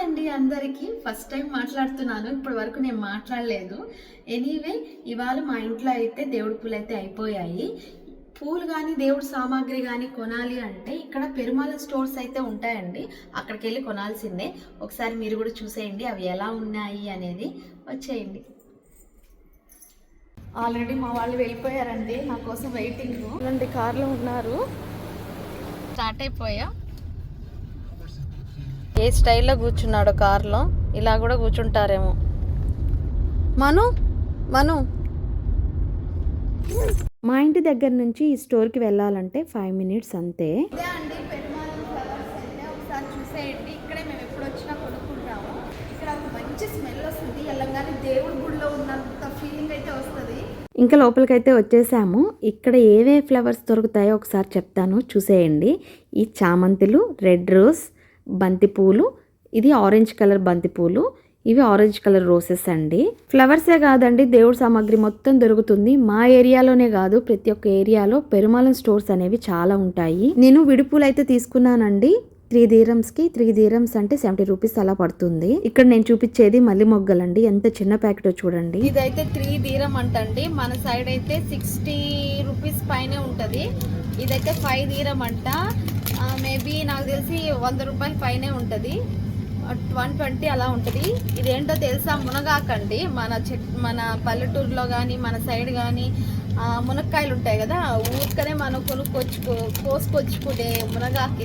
అండి అందరికీ. First time మాట్లాడుతున్నాను. ఇప్పటి వరకు నేను మాట్లాడలేదు. ఎనీవే ఇవాళ మా ఇంట్లో అయితే దేవుడి పూలు అయితే అయిపోయాయి. పూలు కానీ దేవుడి సామాగ్రి కానీ కొనాలి అంటే ఇక్కడ పెరుమాళ స్టోర్స్ అయితే ఉంటాయండి. అక్కడికి వెళ్ళి కొనాల్సిందే. ఒకసారి మీరు కూడా చూసేయండి అవి ఎలా ఉన్నాయి అనేది. వచ్చేయండి. ఆల్రెడీ మా వాళ్ళు వెళ్ళిపోయారండి. నా కోసం వెయిటింగ్. ఇలాంటి కార్లో ఉన్నారు. స్టార్ట్ అయిపోయా. ఏ స్టైల్లో కూర్చున్నాడు కార్లో, ఇలా కూడా కూర్చుంటారేమో. మను మను మా ఇంటి దగ్గర నుంచి ఈ స్టోర్కి వెళ్ళాలంటే 5 మినిట్స్ అంతే. ఇదే అండి పెరుమాళం ఫ్లవర్స్ అయితే ఒకసారి చూసేయండి. ఇక్కడే మేము ఎప్పుడు వచ్చినా కొనుక్కుంటాము. ఇక్కడ ఒక మంచి స్మెల్ వస్తుంది. వెళ్ళంగానే దేవుడి గుడిలో ఉన్నంత ఫీలింగ్ అయితే వస్తుంది. ఇంకా లోపలికైతే వచ్చేసాము. ఇక్కడ ఏవే ఫ్లవర్స్ దొరుకుతాయో ఒకసారి చెప్తాను, చూసేయండి. ఈ చామంతులు, రెడ్ రోజ్, బంతిపూలు, ఇది ఆరెంజ్ కలర్ బంతిపూలు, ఇవి ఆరెంజ్ కలర్ రోసెస్ అండి. ఫ్లవర్సే కాదండి, దేవుడి సామాగ్రి మొత్తం దొరుకుతుంది. మా ఏరియాలోనే కాదు, ప్రతి ఒక్క ఏరియాలో పెరుమాళం స్టోర్స్ అనేవి చాలా ఉంటాయి. నేను విడిపూలు అయితే తీసుకున్నానండి. 3 dirhamsకి 3 dirhams అంటే 70 రూపీస్ అలా పడుతుంది. ఇక్కడ నేను చూపించేది మల్లి మొగ్గలండి. ఎంత చిన్న ప్యాకెట్ చూడండి. ఇదైతే 3 dirham అంటండి. మన సైడ్ అయితే 60 రూపీస్ పైనే ఉంటది. ఇదైతే 5 dirham అంట. మేబీ నాకు తెలిసి 100 రూపాయల పైనే ఉంటది. 120 అలా ఉంటుంది. ఇదేంటో తెలుసా? మునగాకండి. మన పల్లెటూరులో కానీ మన సైడ్ కానీ మునక్కాయలు ఉంటాయి కదా, ఊరికనే మనం కోసుకొచ్చుకునే మునగాకు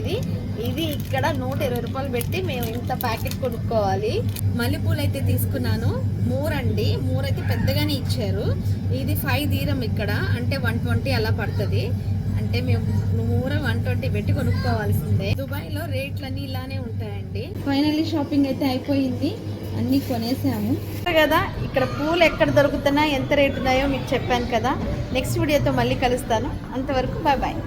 ఇది ఇక్కడ 120 రూపాయలు పెట్టి మేము ఇంత ప్యాకెట్ కొనుక్కోవాలి. మల్లెపూలు అయితే తీసుకున్నాను. మూరండి, మూరైతే పెద్దగానే ఇచ్చారు. ఇది 5 dirham ఇక్కడ, అంటే 120 అలా పడుతుంది. అంటే మేము 120 పెట్టి కొనుక్కోవాల్సిందే. దుబాయ్లో రేట్లన్నీ ఇలానే ఉంటాయండి. ఫైనల్లీ షాపింగ్ అయితే అయిపోయింది. అన్నీ కొనేసాము కదా. ఇక్కడ పూలు ఎక్కడ దొరుకుతున్నాయో, ఎంత రేటు ఉన్నాయో మీకు చెప్పాను కదా. నెక్స్ట్ వీడియోతో మళ్ళీ కలుస్తాను. అంతవరకు బాయ్ బాయ్.